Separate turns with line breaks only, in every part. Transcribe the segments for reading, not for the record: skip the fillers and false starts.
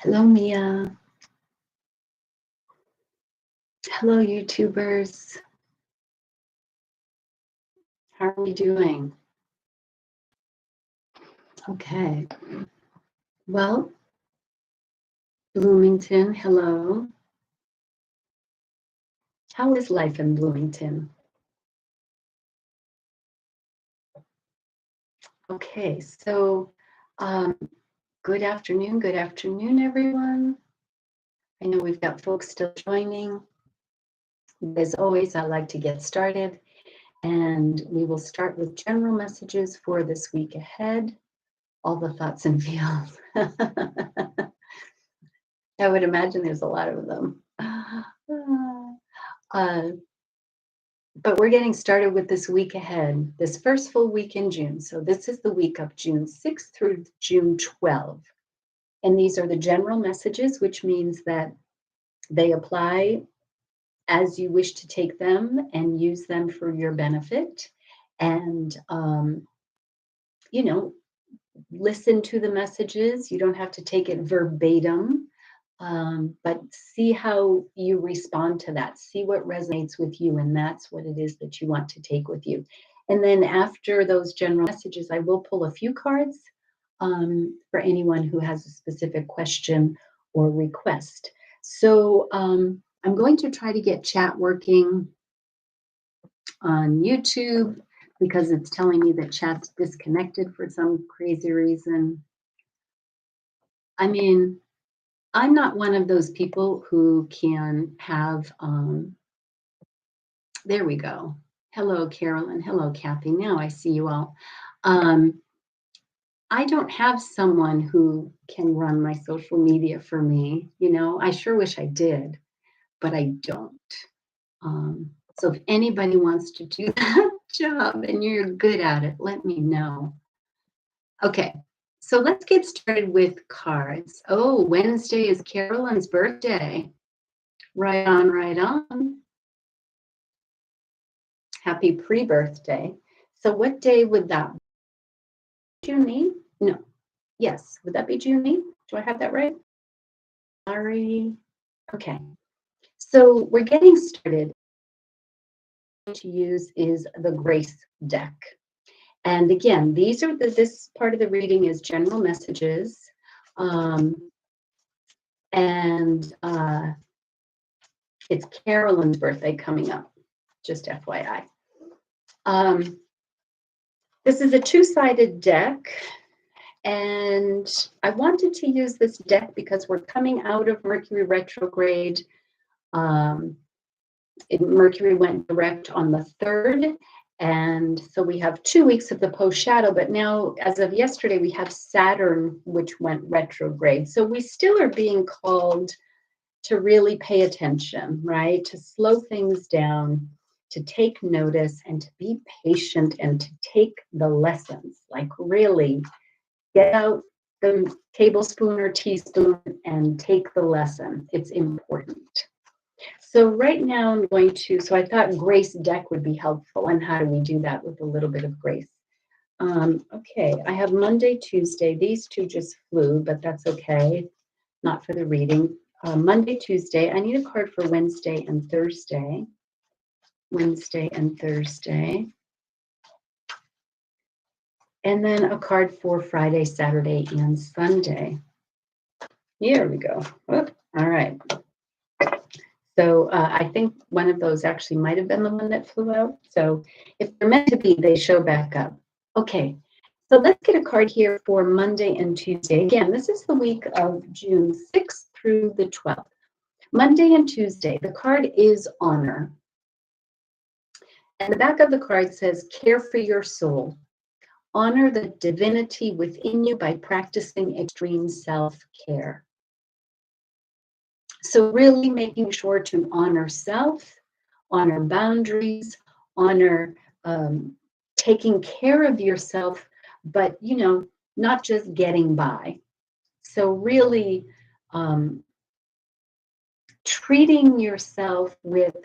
Hello, Mia. Hello, YouTubers. How are we doing? Okay. Well, Bloomington, hello. How is life in Bloomington? Okay, so good afternoon, everyone. I know we've got folks still joining. As always, I like to get started, and we will start with general messages for this week ahead, all the thoughts and feels. I would imagine there's a lot of them. But we're getting started with this week ahead, this first full week in June. So this is the week of June 6th through June 12th. And these are the general messages, which means that they apply as you wish to take them and use them for your benefit. And, listen to the messages. You don't have to take it verbatim. But see how you respond to that. See what resonates with you, and that's what it is that you want to take with you. And then after those general messages, I will pull a few cards for anyone who has a specific question or request. So I'm going to try to get chat working on YouTube because it's telling me that chat's disconnected for some crazy reason. I mean, I'm not one of those people who can have, there we go. Hello, Carolyn. Hello, Kathy. Now I see you all. I don't have someone who can run my social media for me. I sure wish I did, but I don't. So if anybody wants to do that job and you're good at it, let me know. Okay. So let's get started with cards. Oh, Wednesday is Carolyn's birthday. Right on, right on. Happy pre-birthday. So what day would that be? June? No. Yes. Would that be June? Do I have that right? Sorry. Okay. So we're getting started. What to use is the Grace deck. And again, this part of the reading is general messages. It's Carolyn's birthday coming up, just FYI. This is a two-sided deck, and I wanted to use this deck because we're coming out of Mercury retrograde. Mercury went direct on the 3rd, and so we have 2 weeks of the post-shadow, but now, as of yesterday, we have Saturn, which went retrograde. So we still are being called to really pay attention, right? To slow things down, to take notice, and to be patient, and to take the lessons. Like really get out the tablespoon or teaspoon and take the lesson. It's important. So right now I'm going to, so I thought Grace deck would be helpful. And how do we do that with a little bit of grace? Okay, I have Monday, Tuesday. These two just flew, but that's okay. Not for the reading. Monday, Tuesday. I need a card for Wednesday and Thursday. Wednesday and Thursday. And then a card for Friday, Saturday, and Sunday. Here we go. Oh, all right. So I think one of those actually might have been the one that flew out. So if they're meant to be, they show back up. Okay, so let's get a card here for Monday and Tuesday. Again, this is the week of June 6th through the 12th. Monday and Tuesday, the card is honor. And the back of the card says, care for your soul. Honor the divinity within you by practicing extreme self-care. So really making sure to honor self, honor boundaries, honor taking care of yourself, but, not just getting by. So really treating yourself with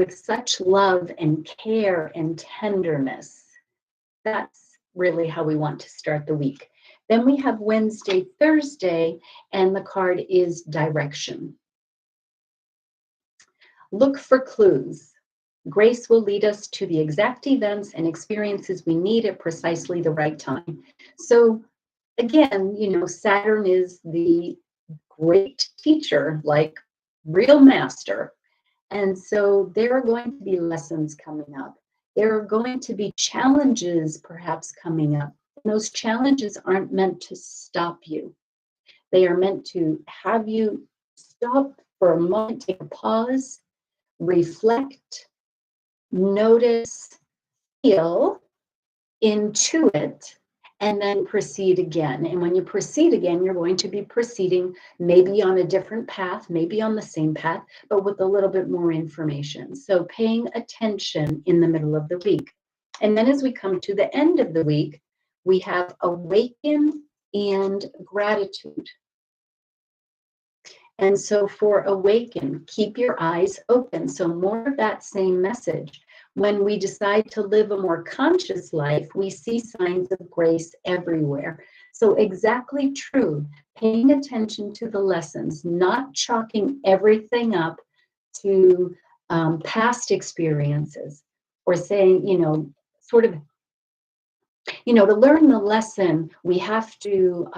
such love and care and tenderness. That's really how we want to start the week. Then we have Wednesday, Thursday, and the card is direction. Look for clues. Grace will lead us to the exact events and experiences we need at precisely the right time. So again, Saturn is the great teacher, like real master. And so there are going to be lessons coming up. There are going to be challenges perhaps coming up. And those challenges aren't meant to stop you. They are meant to have you stop for a moment, take a pause, reflect, notice, feel, intuit, and then proceed again. And when you proceed again, you're going to be proceeding maybe on a different path, maybe on the same path, but with a little bit more information. So paying attention in the middle of the week. And then as we come to the end of the week, we have awaken and gratitude. And so for awaken, keep your eyes open. So more of that same message. When we decide to live a more conscious life, we see signs of grace everywhere. So exactly true, paying attention to the lessons, not chalking everything up to past experiences or saying, sort of, to learn the lesson, we have to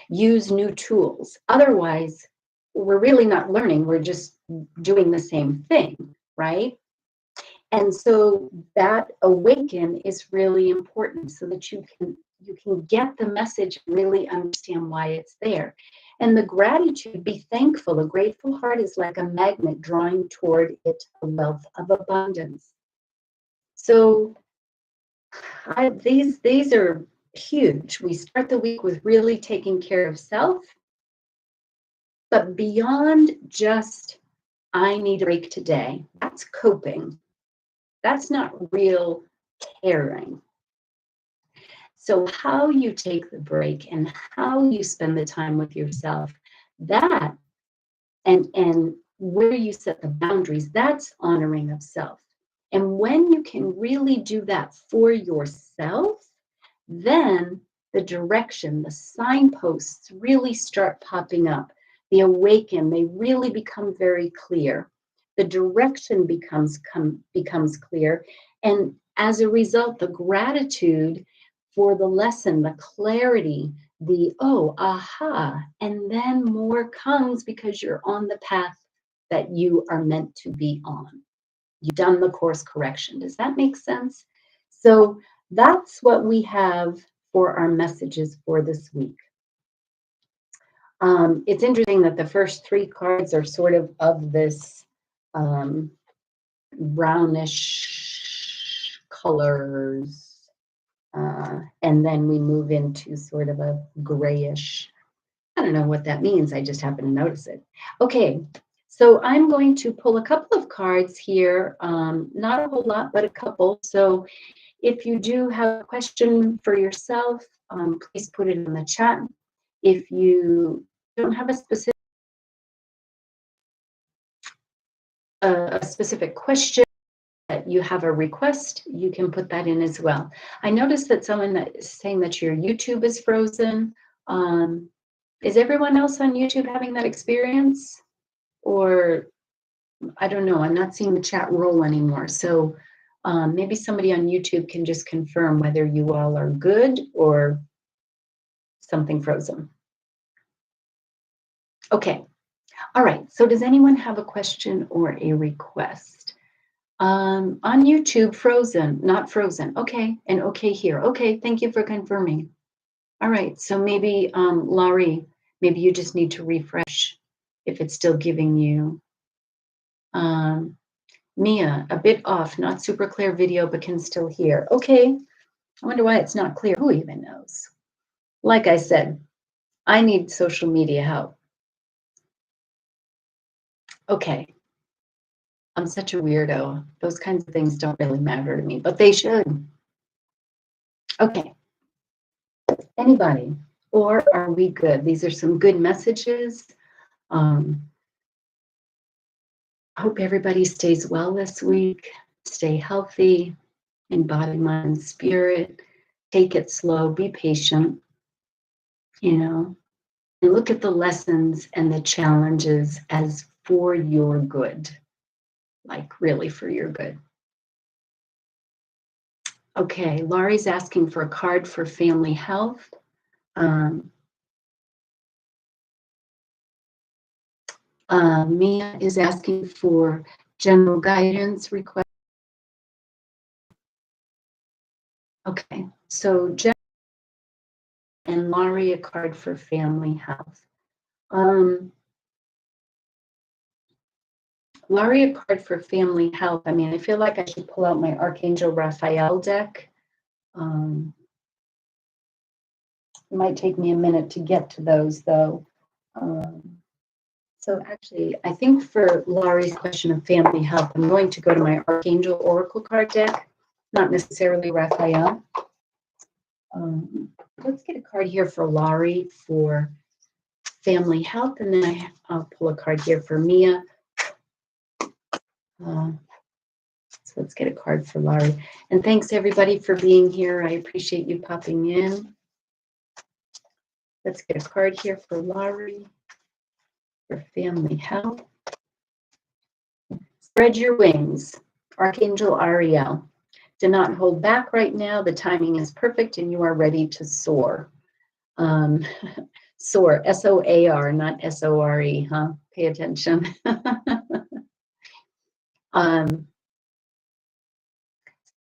use new tools. Otherwise, we're really not learning, we're just doing the same thing, right? And so that awaken is really important so that you can get the message and really understand why it's there. And the gratitude, be thankful. A grateful heart is like a magnet drawing toward it a wealth of abundance. So these are huge. We start the week with really taking care of self, but beyond just, I need a break today, that's coping. That's not real caring. So how you take the break and how you spend the time with yourself, that and where you set the boundaries, that's honoring of self. And when you can really do that for yourself, then the direction, the signposts really start popping up. The awaken, they really become very clear. The direction becomes clear. And as a result, the gratitude for the lesson, the clarity, the aha, and then more comes because you're on the path that you are meant to be on. You've done the course correction. Does that make sense? So that's what we have for our messages for this week. It's interesting that the first three cards are sort of this brownish colors. And then we move into sort of a grayish. I don't know what that means. I just happen to notice it. Okay, so I'm going to pull a couple of cards here. Not a whole lot, but a couple. So if you do have a question for yourself, please put it in the chat. If you don't have a specific question, that you have a request, you can put that in as well. I noticed that someone that is saying that your YouTube is frozen. Is everyone else on YouTube having that experience? Or I don't know, I'm not seeing the chat roll anymore. So maybe somebody on YouTube can just confirm whether you all are good or something frozen. Okay, all right, so does anyone have a question or a request? On YouTube, frozen, not frozen. Okay, and okay here. Okay, thank you for confirming. All right, so maybe, Laurie, maybe you just need to refresh if it's still giving you. Mia, a bit off, not super clear video, but can still hear. Okay, I wonder why it's not clear. Who even knows? Like I said, I need social media help. Okay. I'm such a weirdo. Those kinds of things don't really matter to me, but they should. Okay. Anybody? Or are we good? These are some good messages. I hope everybody stays well this week. Stay healthy in body, mind, and spirit. Take it slow. Be patient. you know, and look at the lessons and the challenges as for your good, like really for your good. Okay, Laurie's asking for a card for family health. Mia is asking for general guidance request. Okay, so Jen and Laurie, a card for family health. Laurie, a card for family health. I mean, I feel like I should pull out my Archangel Raphael deck. It might take me a minute to get to those, though. So actually, I think for Laurie's question of family health, I'm going to go to my Archangel Oracle card deck, not necessarily Raphael. Let's get a card here for Laurie for family health, and then I'll pull a card here for Mia. So let's get a card for Laurie. And thanks everybody for being here. I appreciate you popping in. Let's get a card here for Laurie for family health. Spread your wings, Archangel Ariel. Do not hold back right now. The timing is perfect and you are ready to soar. Soar, S-O-A-R, not S-O-R-E, huh? Pay attention.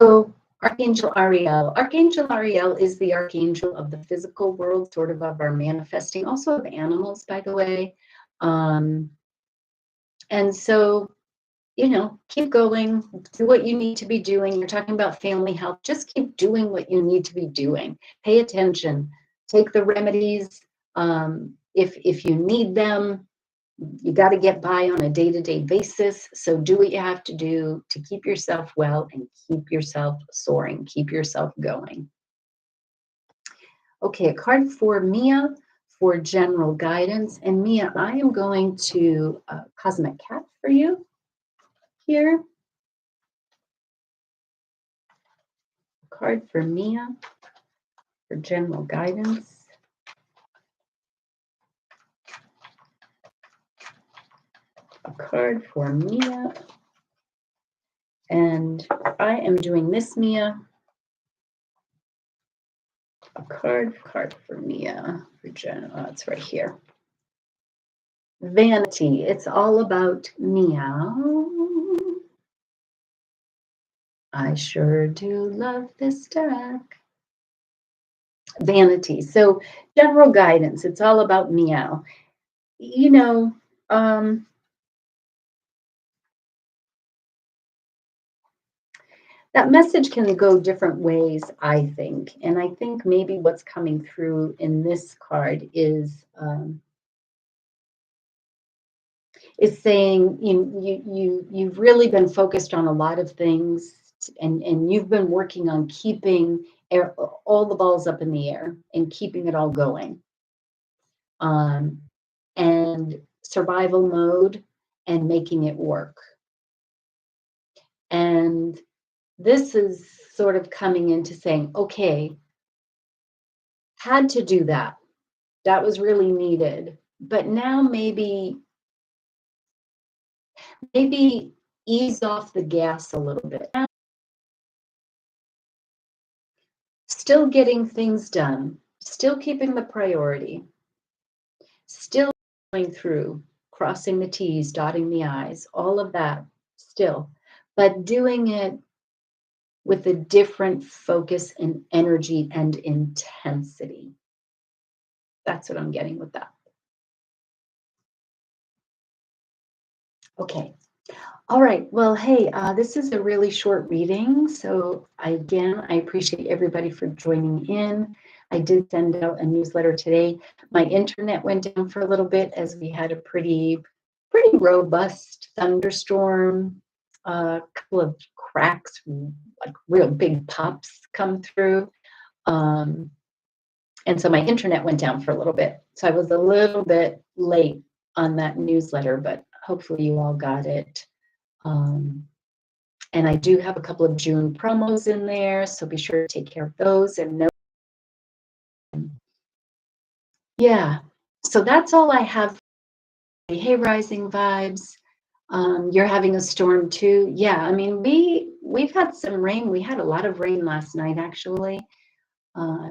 So Archangel Ariel. Archangel Ariel is the archangel of the physical world, sort of our manifesting, also of animals, by the way. And so, you know, keep going, do what you need to be doing. You're talking about family health. Just keep doing what you need to be doing. Pay attention. Take the remedies. If you need them, you got to get by on a day-to-day basis. So do what you have to do to keep yourself well and keep yourself soaring, keep yourself going. Okay, a card for Mia for general guidance. And Mia, I am going to Cosmic Cat for you here. A card for Mia for general guidance. A card for Mia. And I am doing this, Mia. A card for Mia for Jen. Oh, it's right here. Vanity. It's all about meow. I sure do love this deck. Vanity. So general guidance. It's all about meow. You know, that message can go different ways, I think. And I think maybe what's coming through in this card is saying you've really been focused on a lot of things, and you've been working on keeping all the balls up in the air and keeping it all going. And survival mode and making it work. And this is sort of coming into saying, okay, had to do that. That was really needed. But now maybe ease off the gas a little bit. Still getting things done, still keeping the priority, still going through, crossing the T's, dotting the I's, all of that still, but doing it with a different focus and energy and intensity. That's what I'm getting with that. Okay. All right. Well, hey, this is a really short reading. So I appreciate everybody for joining in. I did send out a newsletter today. My internet went down for a little bit as we had a pretty robust thunderstorm. A couple of cracks, like real big pops come through. And so my internet went down for a little bit. So I was a little bit late on that newsletter, but hopefully you all got it. And I do have a couple of June promos in there, so be sure to take care of those and know Yeah. So that's all I have. Hey, rising vibes. You're having a storm too. Yeah, I mean, we've had some rain. We had a lot of rain last night, actually,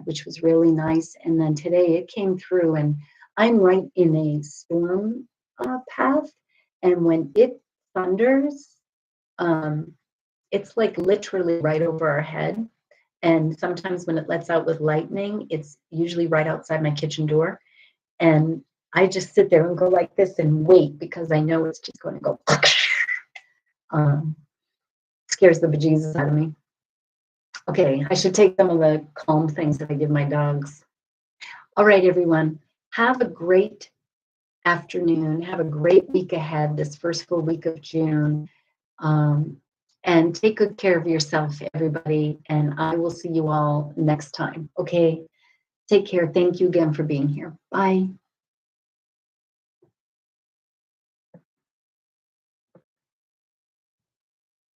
which was really nice. And then today it came through, and I'm right in a storm path. And when it thunders, um, it's like literally right over our head. And sometimes when it lets out with lightning, it's usually right outside my kitchen door. And I just sit there and go like this and wait because I know it's just going to go. Um, Scares the bejesus out of me. Okay, I should take some of the calm things that I give my dogs. All right, everyone, have a great afternoon. Have a great week ahead, this first full week of June. Um, and take good care of yourself, everybody. And I will see you all next time. Okay, take care. Thank you again for being here. Bye.